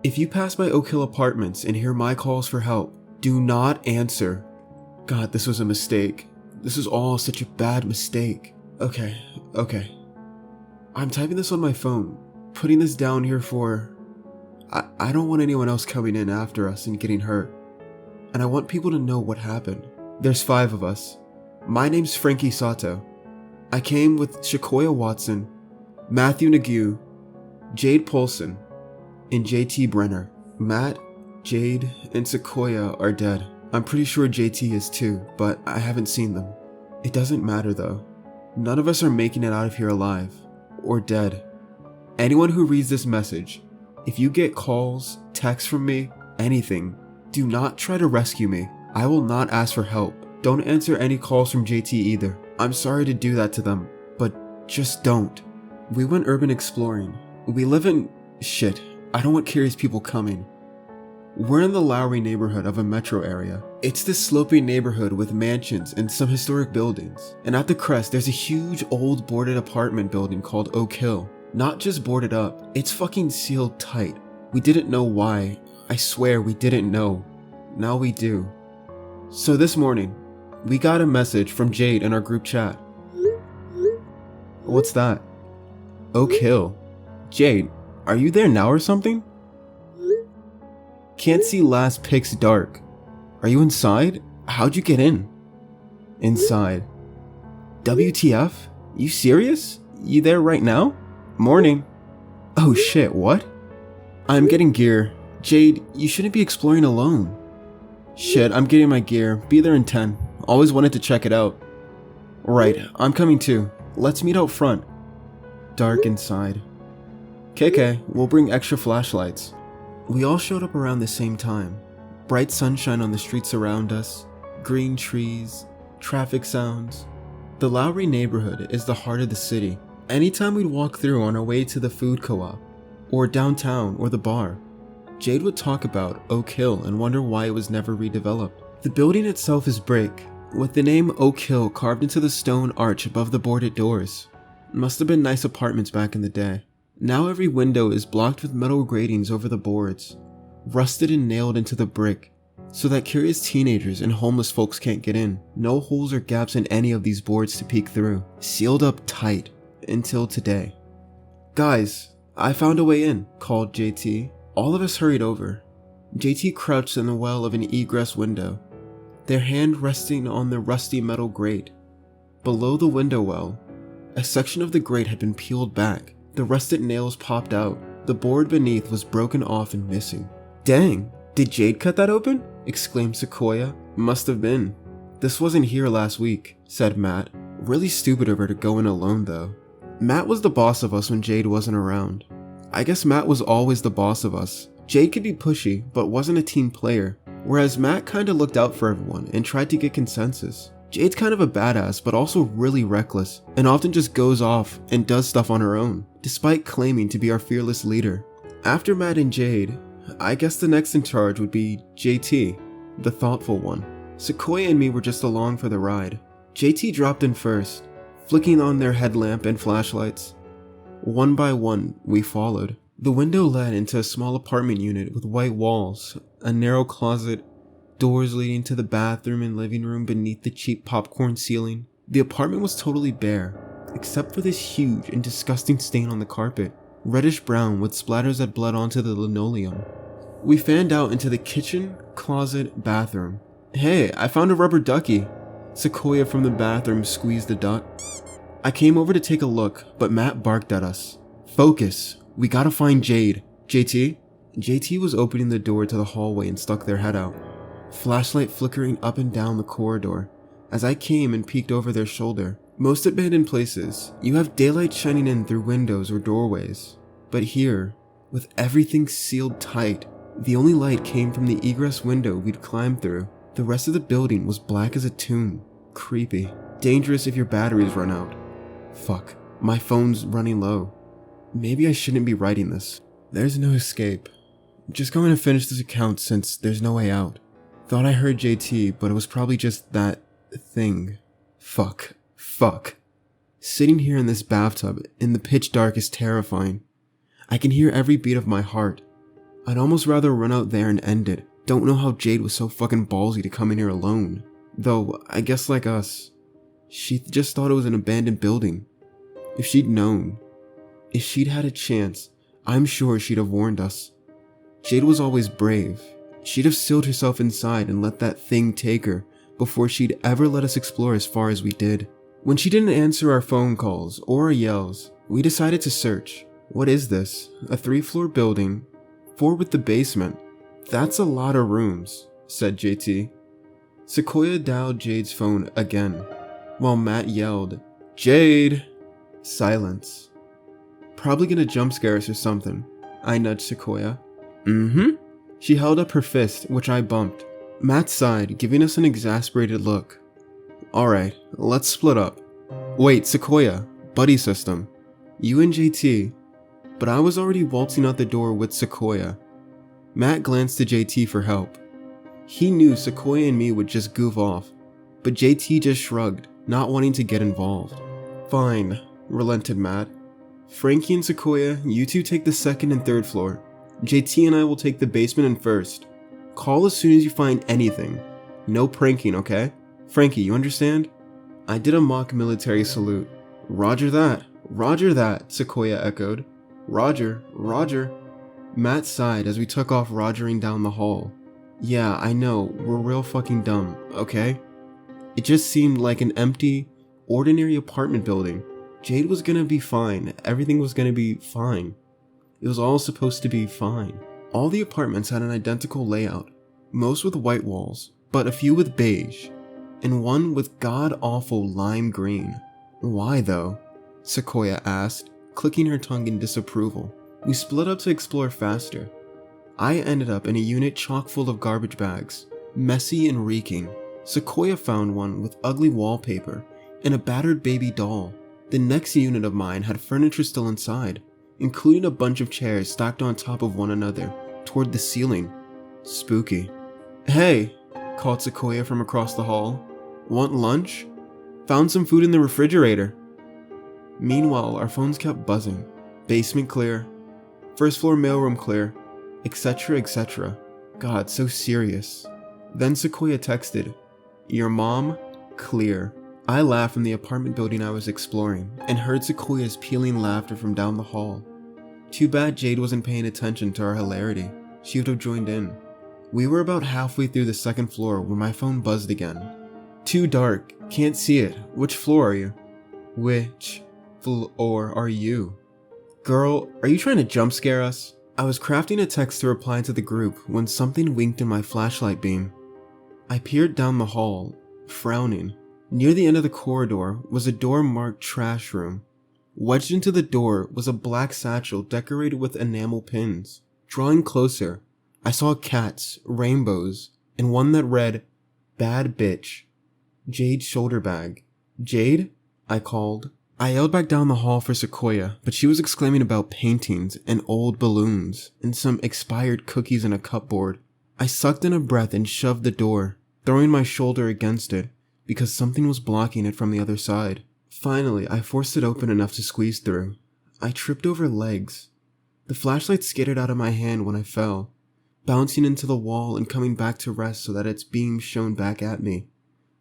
If you pass by Oak Hill Apartments and hear my calls for help, do not answer. God, this was a mistake. This is all such a bad mistake. Okay. I'm typing this on my phone, putting this down here for... I don't want anyone else coming in after us and getting hurt. And I want people to know what happened. There's 5 of us. My name's Frankie Sato. I came with Shakoya Watson, Matthew Nagu, Jade Polson, and JT Brenner. Matt, Jade, and Sequoia are dead. I'm pretty sure JT is too, but I haven't seen them. It doesn't matter though. None of us are making it out of here alive, or dead. Anyone who reads this message, if you get calls, texts from me, anything, do not try to rescue me. I will not ask for help. Don't answer any calls from JT either. I'm sorry to do that to them, but just don't. We went urban exploring. We live in... Shit, I don't want curious people coming. We're in the Lowry neighborhood of a metro area. It's this sloping neighborhood with mansions and some historic buildings. And at the crest, there's a huge old boarded apartment building called Oak Hill. Not just boarded up, it's fucking sealed tight. We didn't know why. I swear we didn't know. Now we do. So this morning, we got a message from Jade in our group chat. What's that? Oak Hill. Jade, are you there now or something? Can't see last pics dark. Are you inside? How'd you get in? Inside. WTF? You serious? You there right now? Morning. Oh shit, what? I'm getting gear. Jade, you shouldn't be exploring alone. Shit, I'm getting my gear. Be there in 10. Always wanted to check it out. Right, I'm coming too. Let's meet out front. Dark inside. KK, we'll bring extra flashlights. We all showed up around the same time. Bright sunshine on the streets around us, green trees, traffic sounds. The Lowry neighborhood is the heart of the city. Anytime we'd walk through on our way to the food co-op, or downtown, or the bar, Jade would talk about Oak Hill and wonder why it was never redeveloped. The building itself is brick, with the name Oak Hill carved into the stone arch above the boarded doors. Must have been nice apartments back in the day. Now every window is blocked with metal gratings over the boards, rusted and nailed into the brick, so that curious teenagers and homeless folks can't get in. No holes or gaps in any of these boards to peek through. Sealed up tight. Until today. Guys, I found a way in, called JT. All of us hurried over. JT crouched in the well of an egress window, their hand resting on the rusty metal grate. Below the window well, a section of the grate had been peeled back. The rusted nails popped out. The board beneath was broken off and missing. Dang, did Jade cut that open? Exclaimed Sequoia. Must have been. This wasn't here last week, said Matt. Really stupid of her to go in alone though. Matt was the boss of us when Jade wasn't around. I guess Matt was always the boss of us. Jade could be pushy, but wasn't a team player, whereas Matt kinda looked out for everyone and tried to get consensus. Jade's kind of a badass, but also really reckless, and often just goes off and does stuff on her own, despite claiming to be our fearless leader. After Matt and Jade, I guess the next in charge would be JT, the thoughtful one. Sequoia and me were just along for the ride. JT dropped in first, flicking on their headlamp and flashlights. One by one, we followed. The window led into a small apartment unit with white walls, a narrow closet, doors leading to the bathroom and living room beneath the cheap popcorn ceiling. The apartment was totally bare, except for this huge and disgusting stain on the carpet, reddish brown with splatters that bled onto the linoleum. We fanned out into the kitchen, closet, bathroom. Hey, I found a rubber ducky. Sequoia from the bathroom squeezed the duck. I came over to take a look, but Matt barked at us. Focus, we gotta find Jade. JT? JT was opening the door to the hallway and stuck their head out, flashlight flickering up and down the corridor. As I came and peeked over their shoulder. Most abandoned places, you have daylight shining in through windows or doorways. But here, with everything sealed tight, the only light came from the egress window we'd climbed through. The rest of the building was black as a tomb. Creepy. Dangerous if your batteries run out. Fuck, my phone's running low. Maybe I shouldn't be writing this. There's no escape. Just going to finish this account since there's no way out. Thought I heard JT, but it was probably just that thing. Fuck. Sitting here in this bathtub in the pitch dark is terrifying. I can hear every beat of my heart. I'd almost rather run out there and end it. Don't know how Jade was so fucking ballsy to come in here alone. Though, I guess like us, she just thought it was an abandoned building. If she'd known, if she'd had a chance, I'm sure she'd have warned us. Jade was always brave. She'd have sealed herself inside and let that thing take her before she'd ever let us explore as far as we did. When she didn't answer our phone calls or our yells, we decided to search. What is this? A 3-floor building, 4 with the basement. That's a lot of rooms, said JT. Sequoia dialed Jade's phone again, while Matt yelled, "Jade!" Silence. Probably gonna jump scare us or something. I nudged Sequoia. She held up her fist, which I bumped. Matt sighed, giving us an exasperated look. Alright, let's split up. Wait, Sequoia, buddy system. You and JT. But I was already waltzing out the door with Sequoia. Matt glanced to JT for help. He knew Sequoia and me would just goof off, but JT just shrugged, not wanting to get involved. Fine, relented Matt. Frankie and Sequoia, you two take the 2nd and 3rd floor. JT and I will take the basement and 1st. Call as soon as you find anything. No pranking, okay? Frankie, you understand? I did a mock military salute. Roger that, Sequoia echoed. Roger. Matt sighed as we took off rogering down the hall. Yeah, I know, we're real fucking dumb, okay? It just seemed like an empty, ordinary apartment building. Jade was gonna be fine, everything was gonna be fine. It was all supposed to be fine. All the apartments had an identical layout, most with white walls, but a few with beige, and one with god-awful lime green. Why though? Sequoia asked, clicking her tongue in disapproval. We split up to explore faster. I ended up in a unit chock full of garbage bags, messy and reeking. Sequoia found one with ugly wallpaper and a battered baby doll. The next unit of mine had furniture still inside, including a bunch of chairs stacked on top of one another toward the ceiling. Spooky. Hey, called Sequoia from across the hall. Want lunch? Found some food in the refrigerator. Meanwhile, our phones kept buzzing. Basement clear. 1st floor mailroom clear. Etc, etc. God, so serious. Then Sequoia texted, "Your mom? Clear." I laughed from the apartment building I was exploring, and heard Sequoia's pealing laughter from down the hall. Too bad Jade wasn't paying attention to our hilarity. She would have joined in. We were about halfway through the 2nd floor when my phone buzzed again. Too dark, can't see it. Which floor are you? Which floor are you? Girl, are you trying to jump scare us? I was crafting a text to reply to the group when something winked in my flashlight beam. I peered down the hall, frowning. Near the end of the corridor was a door marked trash room. Wedged into the door was a black satchel decorated with enamel pins. Drawing closer, I saw cats, rainbows, and one that read, "Bad bitch." Jade's shoulder bag. "Jade?" I called. I yelled back down the hall for Sequoia, but she was exclaiming about paintings and old balloons and some expired cookies in a cupboard. I sucked in a breath and shoved the door, throwing my shoulder against it because something was blocking it from the other side. Finally, I forced it open enough to squeeze through. I tripped over legs. The flashlight skidded out of my hand when I fell, bouncing into the wall and coming back to rest so that its beam shone back at me,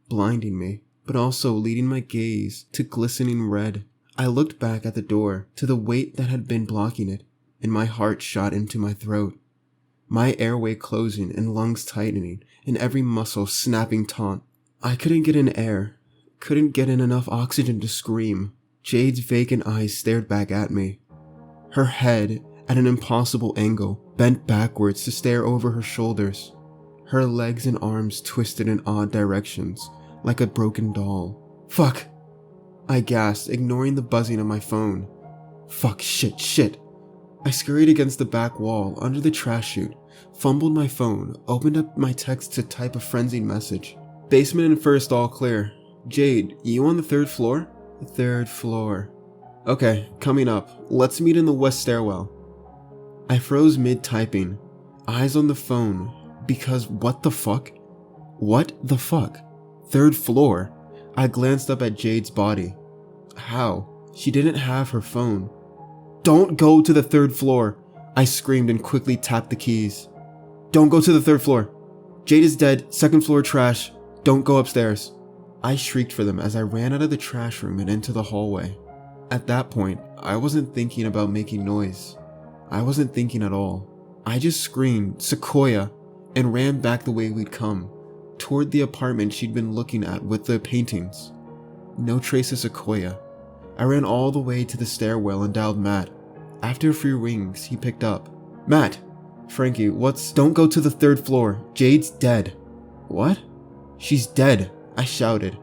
blinding me, but also leading my gaze to glistening red. I looked back at the door, to the weight that had been blocking it, and my heart shot into my throat. My airway closing and lungs tightening, and every muscle snapping taut. I couldn't get in air, couldn't get in enough oxygen to scream. Jade's vacant eyes stared back at me. Her head, at an impossible angle, bent backwards to stare over her shoulders. Her legs and arms twisted in odd directions, like a broken doll. Fuck! I gasped, ignoring the buzzing of my phone. Fuck, shit. I scurried against the back wall, under the trash chute, fumbled my phone, opened up my text to type a frenzied message. Basement and 1st all clear. Jade, you on the 3rd floor? The 3rd floor. Okay, coming up. Let's meet in the west stairwell. I froze mid-typing, eyes on the phone, because what the fuck? What the fuck? 3rd floor? I glanced up at Jade's body. How? She didn't have her phone. Don't go to the 3rd floor. I screamed and quickly tapped the keys. Don't go to the 3rd floor. Jade is dead, 2nd floor trash. Don't go upstairs. I shrieked for them as I ran out of the trash room and into the hallway. At that point, I wasn't thinking about making noise. I wasn't thinking at all. I just screamed, Sequoia, and ran back the way we'd come, toward the apartment she'd been looking at with the paintings. No trace of Sequoia. I ran all the way to the stairwell and dialed Matt. After a few rings, he picked up. Matt! Frankie, Don't go to the 3rd floor. Jade's dead. What? She's dead, I shouted.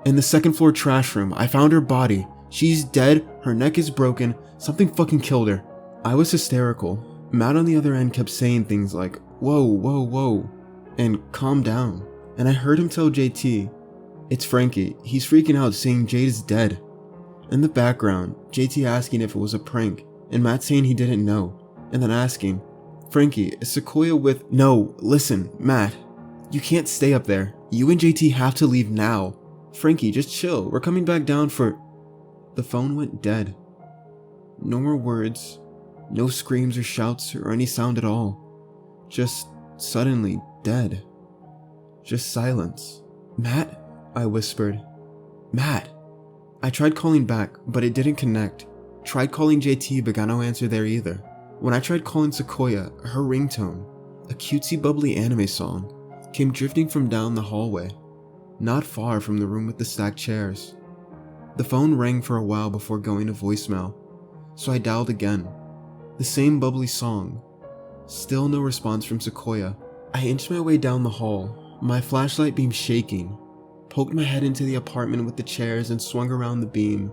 In the 2nd floor trash room, I found her body. She's dead, her neck is broken, something fucking killed her. I was hysterical. Matt on the other end kept saying things like, whoa, whoa, whoa, and calm down. And I heard him tell JT, it's Frankie, he's freaking out saying Jade is dead. In the background, JT asking if it was a prank, and Matt saying he didn't know, and then asking, Frankie, is Sequoia with— No, listen, Matt, you can't stay up there. You and JT have to leave now. Frankie, just chill, we're coming back down for— The phone went dead. No more words, no screams or shouts or any sound at all. Just suddenly dead. Just silence. Matt? I whispered. Matt! I tried calling back, but it didn't connect. Tried calling JT, but got no answer there either. When I tried calling Sequoia, her ringtone, a cutesy bubbly anime song, came drifting from down the hallway, not far from the room with the stacked chairs. The phone rang for a while before going to voicemail, so I dialed again. The same bubbly song. Still no response from Sequoia. I inched my way down the hall, my flashlight beam shaking, poked my head into the apartment with the chairs and swung around the beam.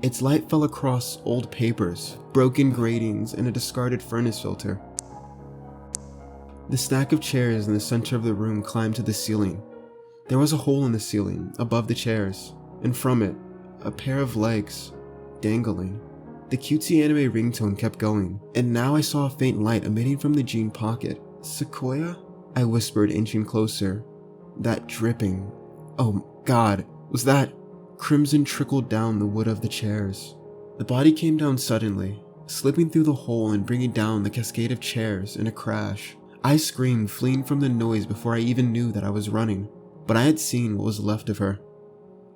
Its light fell across old papers, broken gratings, and a discarded furnace filter. The stack of chairs in the center of the room climbed to the ceiling. There was a hole in the ceiling, above the chairs, and from it, a pair of legs, dangling. The cutesy anime ringtone kept going, and now I saw a faint light emitting from the jean pocket. Sequoia? I whispered, inching closer. That dripping. Oh God, was that? Crimson trickled down the wood of the chairs. The body came down suddenly, slipping through the hole and bringing down the cascade of chairs in a crash. I screamed, fleeing from the noise before I even knew that I was running, but I had seen what was left of her.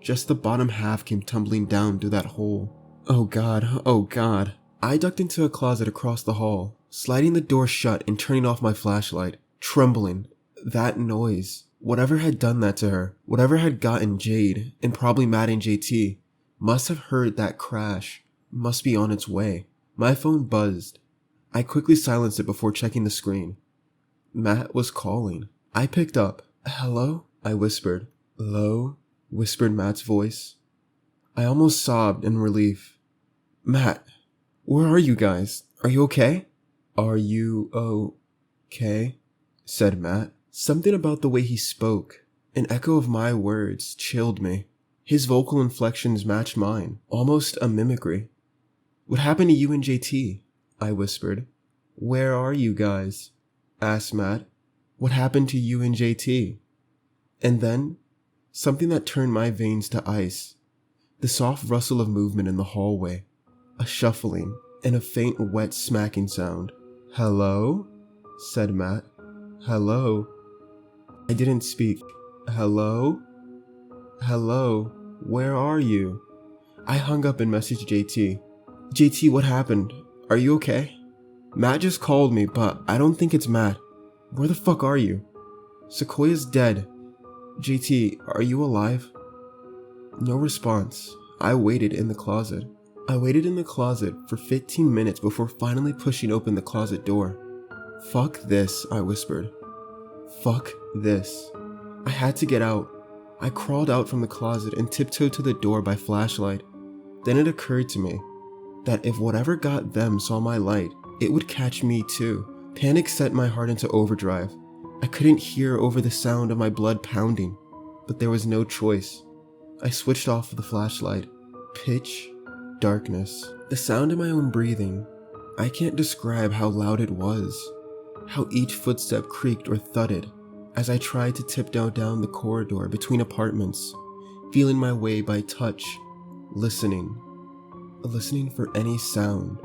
Just the bottom half came tumbling down through that hole. Oh God, oh God. I ducked into a closet across the hall, sliding the door shut and turning off my flashlight, trembling. That noise. Whatever had done that to her, whatever had gotten Jade, and probably Matt and JT, must have heard that crash, must be on its way. My phone buzzed. I quickly silenced it before checking the screen. Matt was calling. I picked up. Hello? I whispered. Hello? Whispered Matt's voice. I almost sobbed in relief. Matt, where are you guys? Are you okay? Are you okay? Said Matt. Something about the way he spoke, an echo of my words, chilled me. His vocal inflections matched mine, almost a mimicry. What happened to you and JT? I whispered. Where are you guys? Asked Matt. What happened to you and JT? And then, something that turned my veins to ice. The soft rustle of movement in the hallway, a shuffling, and a faint wet smacking sound. Hello? Said Matt. Hello? I didn't speak. Hello? Hello? Where are you? I hung up and messaged JT. JT, what happened? Are you okay? Matt just called me, but I don't think it's Matt. Where the fuck are you? Sequoia's dead. JT, are you alive? No response. I waited in the closet. I waited in the closet for 15 minutes before finally pushing open the closet door. Fuck this, I whispered. Fuck this. I had to get out. I crawled out from the closet and tiptoed to the door by flashlight. Then it occurred to me that if whatever got them saw my light, it would catch me too. Panic set my heart into overdrive. I couldn't hear over the sound of my blood pounding, but there was no choice. I switched off the flashlight. Pitch darkness. The sound of my own breathing. I can't describe how loud it was. How each footstep creaked or thudded as I tried to tiptoe down the corridor between apartments, feeling my way by touch, listening for any sound.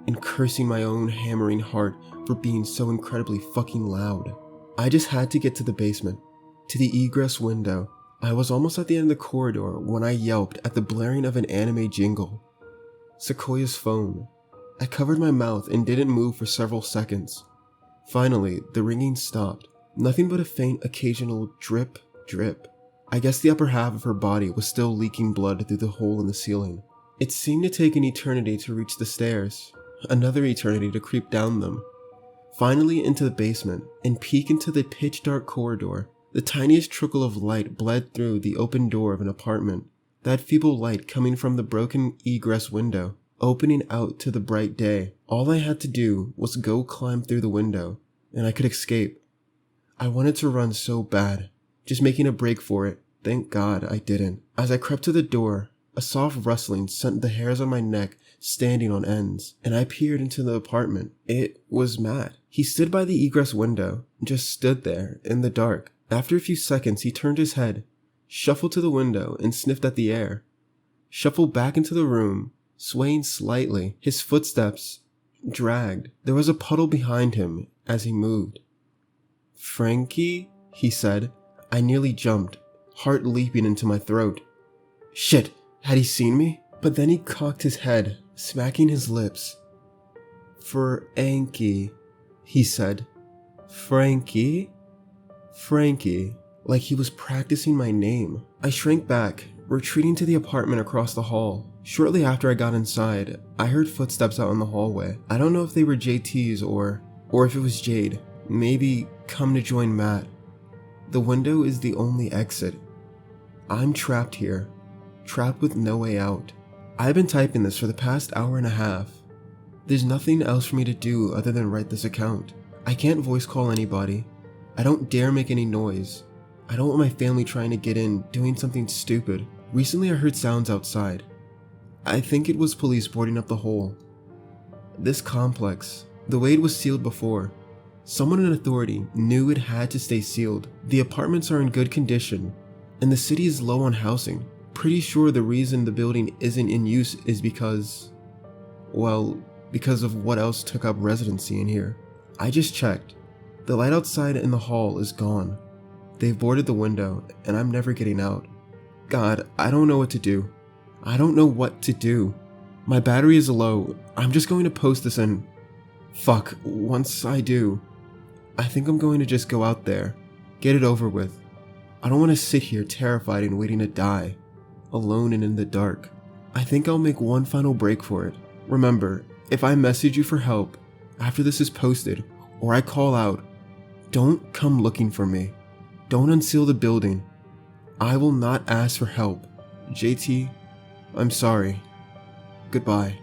and cursing my own hammering heart for being so incredibly fucking loud. I just had to get to the basement, to the egress window. I was almost at the end of the corridor when I yelped at the blaring of an anime jingle. Sequoia's phone. I covered my mouth and didn't move for several seconds. Finally, the ringing stopped. Nothing but a faint occasional drip, drip. I guess the upper half of her body was still leaking blood through the hole in the ceiling. It seemed to take an eternity to reach the stairs, another eternity to creep down them. Finally into the basement and peek into the pitch dark corridor. The tiniest trickle of light bled through the open door of an apartment, that feeble light coming from the broken egress window, opening out to the bright day. All I had to do was go climb through the window, and I could escape. I wanted to run so bad, just making a break for it. Thank God I didn't. As I crept to the door, a soft rustling sent the hairs on my neck standing on ends, and I peered into the apartment. It was Matt. He stood by the egress window, just stood there in the dark. After a few seconds, he turned his head, shuffled to the window and sniffed at the air, shuffled back into the room, swaying slightly. His footsteps dragged. There was a puddle behind him as he moved. "Frankie?" he said. I nearly jumped, heart leaping into my throat. Shit, had he seen me? But then he cocked his head, smacking his lips. "Frankie," he said. "Frankie? Frankie," like he was practicing my name. I shrank back, retreating to the apartment across the hall. Shortly after I got inside, I heard footsteps out in the hallway. I don't know if they were JT's or if it was Jade. Maybe come to join Matt. The window is the only exit. I'm trapped here, trapped with no way out. I've been typing this for the past hour and a half. There's nothing else for me to do other than write this account. I can't voice call anybody. I don't dare make any noise. I don't want my family trying to get in, doing something stupid. Recently I heard sounds outside. I think it was police boarding up the hole. This complex, the way it was sealed before, someone in authority knew it had to stay sealed. The apartments are in good condition, and the city is low on housing. Pretty sure the reason the building isn't in use is because of what else took up residency in here. I just checked. The light outside in the hall is gone. They've boarded the window, and I'm never getting out. God, I don't know what to do. I don't know what to do. My battery is low. I'm just going to post this and... Fuck, once I do, I think I'm going to just go out there, get it over with. I don't want to sit here terrified and waiting to die, alone and in the dark. I think I'll make one final break for it. Remember, if I message you for help after this is posted, or I call out, don't come looking for me. Don't unseal the building. I will not ask for help. JT, I'm sorry. Goodbye.